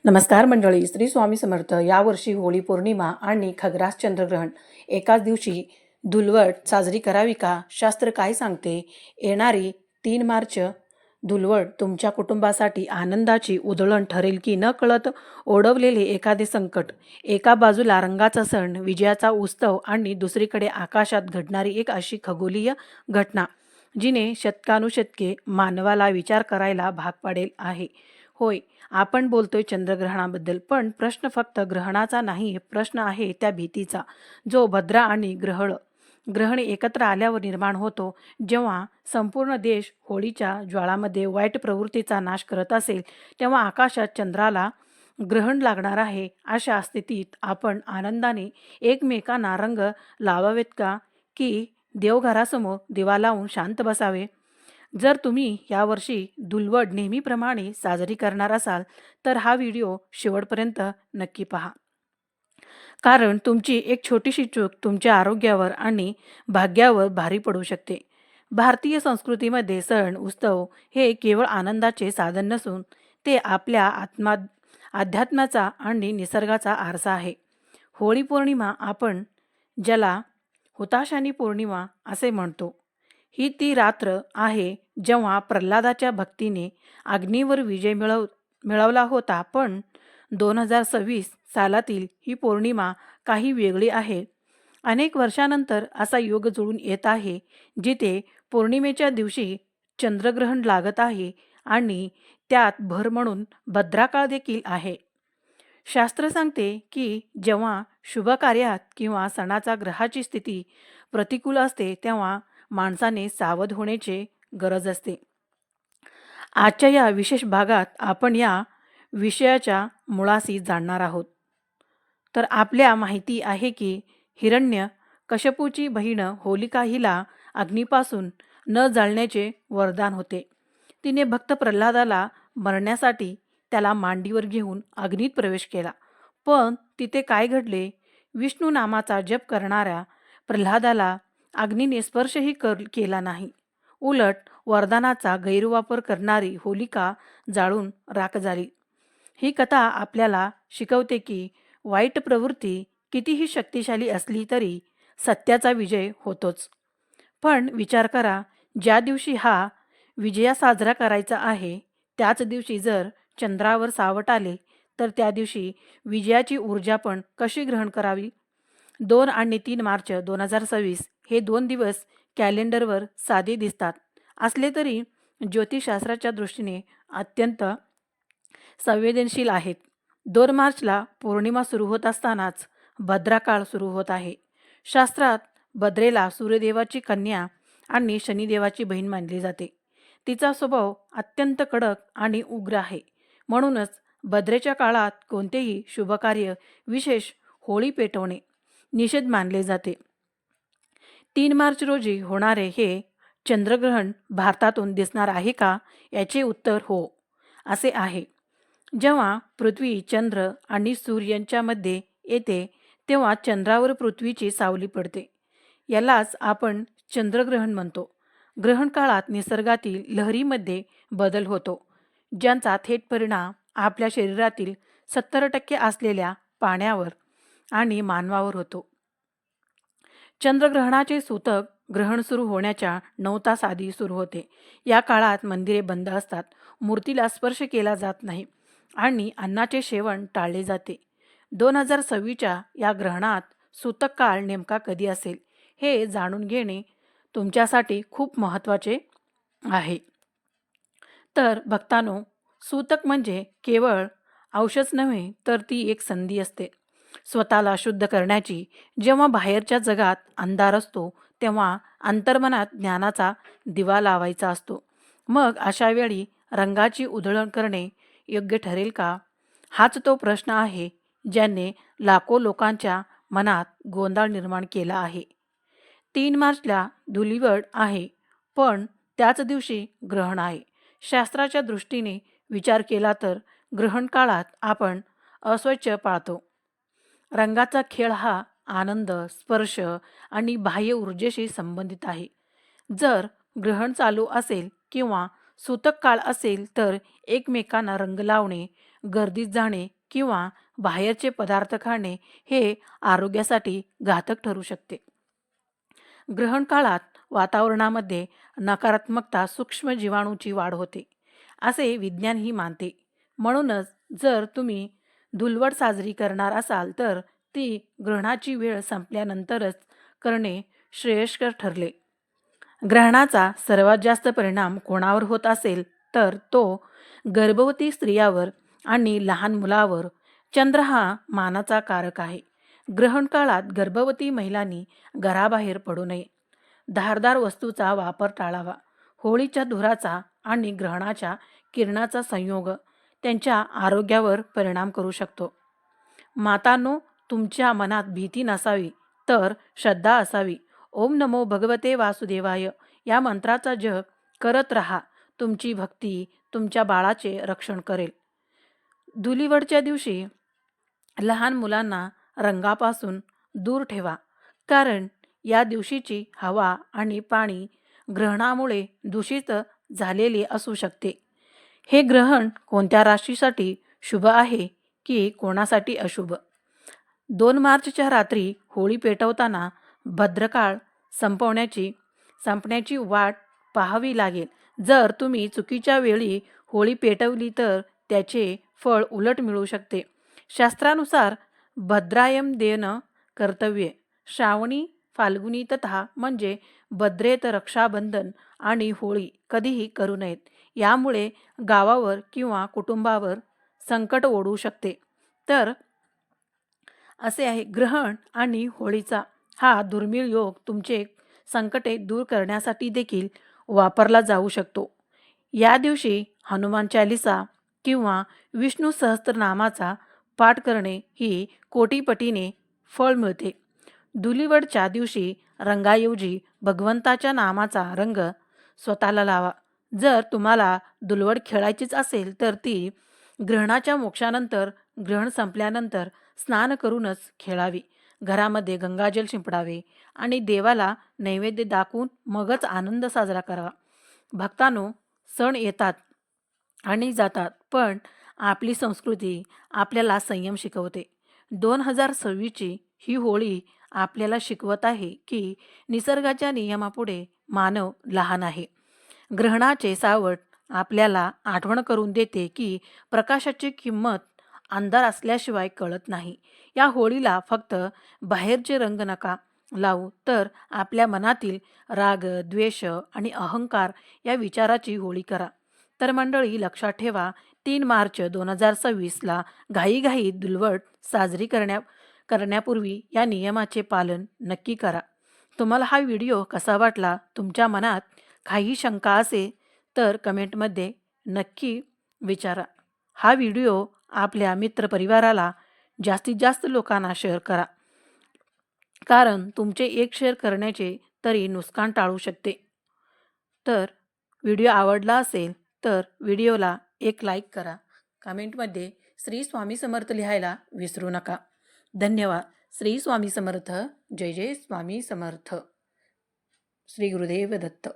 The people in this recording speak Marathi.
नमस्कार मंडळी, श्री स्वामी समर्थ. यावर्षी होळी पौर्णिमा आणि खग्रास चंद्रग्रहण एकाच दिवशी धुलवड साजरी करावी का? शास्त्र काय सांगते? येणारी 3 मार्च धुलवड तुमच्या कुटुंबासाठी आनंदाची उधळण ठरेल की न कळत ओढवलेले एखादे संकट. एका बाजूला रंगाचा सण, विजयाचा उत्सव आणि दुसरीकडे आकाशात घडणारी एक अशी खगोलीय घटना जिने शतकानुशतके मानवाला विचार करायला भाग पाडेल आहे. होय, आपण बोलतोय चंद्रग्रहणाबद्दल, पण प्रश्न फक्त ग्रहणाचा नाही, प्रश्न आहे त्या भीतीचा, जो भद्रा आणि ग्रहण एकत्र आल्यावर निर्माण होतो. जेव्हा संपूर्ण देश होळीच्या ज्वाळामध्ये वाईट प्रवृत्तीचा नाश करत असेल, तेव्हा आकाशात चंद्राला ग्रहण लागणार आहे. अशा स्थितीत आपण आनंदाने एकमेकांना रंग लावावेत का, की देवघरासमोर दिवा लावून शांत बसावे? जर तुम्ही यावर्षी धुलवड नेहमीप्रमाणे साजरी करणार असाल, तर हा व्हिडिओ शेवटपर्यंत नक्की पहा. कारण तुमची एक छोटीशी चूक तुमच्या आरोग्यावर आणि भाग्यावर भारी पडू शकते. भारतीय संस्कृतीमध्ये सण उत्सव हे केवळ आनंदाचे साधन नसून ते आपल्या अध्यात्माचा आणि निसर्गाचा आरसा आहे. होळी पौर्णिमा आपण ज्याला हुताशनी पौर्णिमा असे म्हणतो, ही ती रात्र आहे जेव्हा प्रल्हादाच्या भक्तीने अग्नीवर विजय मिळवला होता. पण 2026 सालातील ही पौर्णिमा काही वेगळी आहे. अनेक वर्षानंतर असा योग जुळून येत आहे, जिथे पौर्णिमेच्या दिवशी चंद्रग्रहण लागत आहे आणि त्यात भर म्हणून भद्राकाळ देखील आहे. शास्त्र सांगते की जेव्हा शुभ कार्यात किंवा सणाचा ग्रहाची स्थिती प्रतिकूल असते, तेव्हा माणसाने सावध होण्याची गरज असते. आजच्या या विशेष भागात आपण या विषयाच्या मुळाशी जाणणार आहोत. तर आपल्या माहिती आहे की हिरण्य कश्यपूची बहीण होलिका हिला अग्नीपासून न जळण्याचे वरदान होते. तिने भक्त प्रल्हादाला मरण्यासाठी त्याला मांडीवर घेऊन अग्नीत प्रवेश केला. पण तिथे काय घडले? विष्णू नामाचा जप करणाऱ्या प्रल्हादाला अग्नीने स्पर्शही केला नाही. उलट वरदानाचा गैरवापर करणारी होलिका जाळून राख झाली. ही कथा आपल्याला शिकवते की वाईट प्रवृत्ती कितीही शक्तिशाली असली तरी सत्याचा विजय होतोच. पण विचार करा, ज्या दिवशी हा विजय साजरा करायचा आहे, त्याच दिवशी जर चंद्रावर सावट आले, तर त्या दिवशी विजयाची ऊर्जा पण कशी ग्रहण करावी? 2 आणि 3 मार्च 2026 हे 2 दिवस कॅलेंडरवर साधे दिसतात असले तरी ज्योतिषशास्त्राच्या दृष्टीने अत्यंत संवेदनशील आहेत. 2 मार्चला पौर्णिमा सुरू होत असतानाच भद्राकाळ सुरू होत आहे. शास्त्रात भद्रेला सूर्यदेवाची कन्या आणि शनिदेवाची बहीण मानली जाते. तिचा स्वभाव अत्यंत कडक आणि उग्र आहे. म्हणूनच भद्रेच्या काळात कोणतेही शुभकार्य, विशेष होळी पेटवणे निषेध मानले जाते. 3 मार्च रोजी होणारे हे चंद्रग्रहण भारतातून दिसणार आहे का? याचे उत्तर हो असे आहे. जेव्हा पृथ्वी, चंद्र आणि सूर्य यांच्यामध्ये येते, तेव्हा चंद्रावर पृथ्वीची सावली पडते. यालाच आपण चंद्रग्रहण म्हणतो. ग्रहण काळात निसर्गातील लहरीमध्ये बदल होतो, ज्यांचा थेट परिणाम आपल्या शरीरातील 70% असलेल्या पाण्यावर आणि मानवावर होतो. चंद्रग्रहणाचे सूतक ग्रहण सुरू होण्याच्या 9 तास आधी सुरू होते. या काळात मंदिरे बंद असतात, मूर्तीला स्पर्श केला जात नाही आणि अन्नाचे सेवन टाळले जाते. 2026च्या या ग्रहणात सूतक काळ नेमका कधी असेल हे जाणून घेणे तुमच्यासाठी खूप महत्त्वाचे आहे. तर भक्तांनो, सूतक म्हणजे केवळ औषध नव्हे, तर ती एक संधी असते स्वतःला शुद्ध करण्याची. जेव्हा बाहेरच्या जगात अंधार असतो, तेव्हा अंतर्मनात ज्ञानाचा दिवा लावायचा असतो. मग अशा वेळी रंगाची उधळण करणे योग्य ठरेल का? हाच तो प्रश्न आहे ज्याने लाखो लोकांच्या मनात गोंधळ निर्माण केला आहे. 3 मार्चला धुलीवड आहे, पण त्याच दिवशी ग्रहण आहे. शास्त्राच्या दृष्टीने विचार केला तर ग्रहण काळात आपण अस्वच्छ पाळतो. रंगाचा खेळ हा आनंद, स्पर्श आणि बाह्य ऊर्जेशी संबंधित आहे. जर ग्रहण चालू असेल किंवा सूतक काळ असेल, तर एकमेकांना रंग लावणे गर्दीत जाणे किंवा बाहेरचे पदार्थ खाणे हे आरोग्यासाठी घातक ठरू शकते. ग्रहण काळात वातावरणामध्ये नकारात्मकता सूक्ष्म जीवाणूची वाढ होते असे विज्ञानही मानते. म्हणूनच जर तुम्ही धुलवड साजरी करणार असाल तर ती ग्रहणाची वेळ संपल्यानंतरच करणे श्रेयस्कर ठरले. ग्रहणाचा सर्वात जास्त परिणाम कोणावर होत असेल तर तो गर्भवती स्त्रियावर आणि लहान मुलावर. चंद्र हा मानाचा कारक आहे. ग्रहण काळात गर्भवती महिलांनी घराबाहेर पडू नये. धारदार वस्तूचा वापर टाळावा. होळीच्या धुराचा आणि ग्रहणाच्या किरणाचा संयोग त्यांच्या आरोग्यावर परिणाम करू शकतो. मातांनो, तुमच्या मनात भीती नसावी तर श्रद्धा असावी. ओम नमो भगवते वासुदेवाय या मंत्राचा जप करत राहा. तुमची भक्ती तुमच्या बाळाचे रक्षण करेल. धुलीवडच्या दिवशी लहान मुलांना रंगापासून दूर ठेवा, कारण या दिवशीची हवा आणि पाणी ग्रहणामुळे दूषित झालेले असू शकते. हे ग्रहण कोणत्या राशीसाठी शुभ आहे की कोणासाठी अशुभ? 2 मार्चच्या रात्री होळी पेटवताना भद्रकाळ संपण्याची वाट पाहावी लागेल. जर तुम्ही चुकीच्या वेळी होळी पेटवली तर त्याचे फळ उलट मिळू शकते. शास्त्रानुसार भद्रायम देणं कर्तव्य. श्रावणी, फाल्गुनी तथा म्हणजे भद्रेत रक्षाबंधन आणि होळी कधीही करू नयेत. यामुळे गावावर किंवा कुटुंबावर संकट ओढवू शकते. तर असे आहे, ग्रहण आणि होळीचा हा दुर्मिळ योग तुमचे संकटे दूर करण्यासाठी देखील वापरला जाऊ शकतो. या दिवशी हनुमान चालिसा किंवा विष्णू सहस्त्रनामाचा पाठ करणे ही कोटीपटीने फळ मिळते. धुलीवडच्या दिवशी रंगाऐवजी भगवंताच्या नामाचा रंग स्वतःला लावा. जर तुम्हाला धुलवड खेळायचीच असेल तर ती ग्रहणाच्या मोक्षानंतर, ग्रहण संपल्यानंतर स्नान करूनच खेळावी. घरामध्ये गंगाजल शिंपडावे आणि देवाला नैवेद्य दाखवून मगच आनंद साजरा करावा. भक्तांनो, सण येतात आणि जातात, पण आपली संस्कृती आपल्याला संयम शिकवते. 2026ची ही होळी आपल्याला शिकवत आहे की निसर्गाच्या नियमापुढे मानव लहान आहे. ग्रहणाचे सावट आपल्याला आठवण करून देते की प्रकाशाची किंमत अंधार असल्याशिवाय कळत नाही. या होळीला फक्त बाहेरचे रंग नका लावू, तर आपल्या मनातील राग, द्वेष आणि अहंकार या विचाराची होळी करा. तर मंडळी, लक्षात ठेवा, 3 मार्च 2026ला घाईघाईत धुलवड साजरी करण्यापूर्वी या नियमाचे पालन नक्की करा. तुम्हाला हा व्हिडिओ कसा वाटला? तुमच्या मनात काही शंका असेल तर कमेंटमध्ये नक्की विचारा. हा व्हिडिओ आपल्या मित्रपरिवाराला जास्तीत जास्त लोकांना शेअर करा, कारण तुमचे एक शेअर करण्याचे तरी नुकसान टाळू शकते. तर व्हिडिओ आवडला असेल तर व्हिडिओला एक लाईक करा. कमेंटमध्ये श्री स्वामी समर्थ लिहायला विसरू नका. धन्यवाद. श्री स्वामी समर्थ. जय जय स्वामी समर्थ. श्री गुरुदेव दत्त.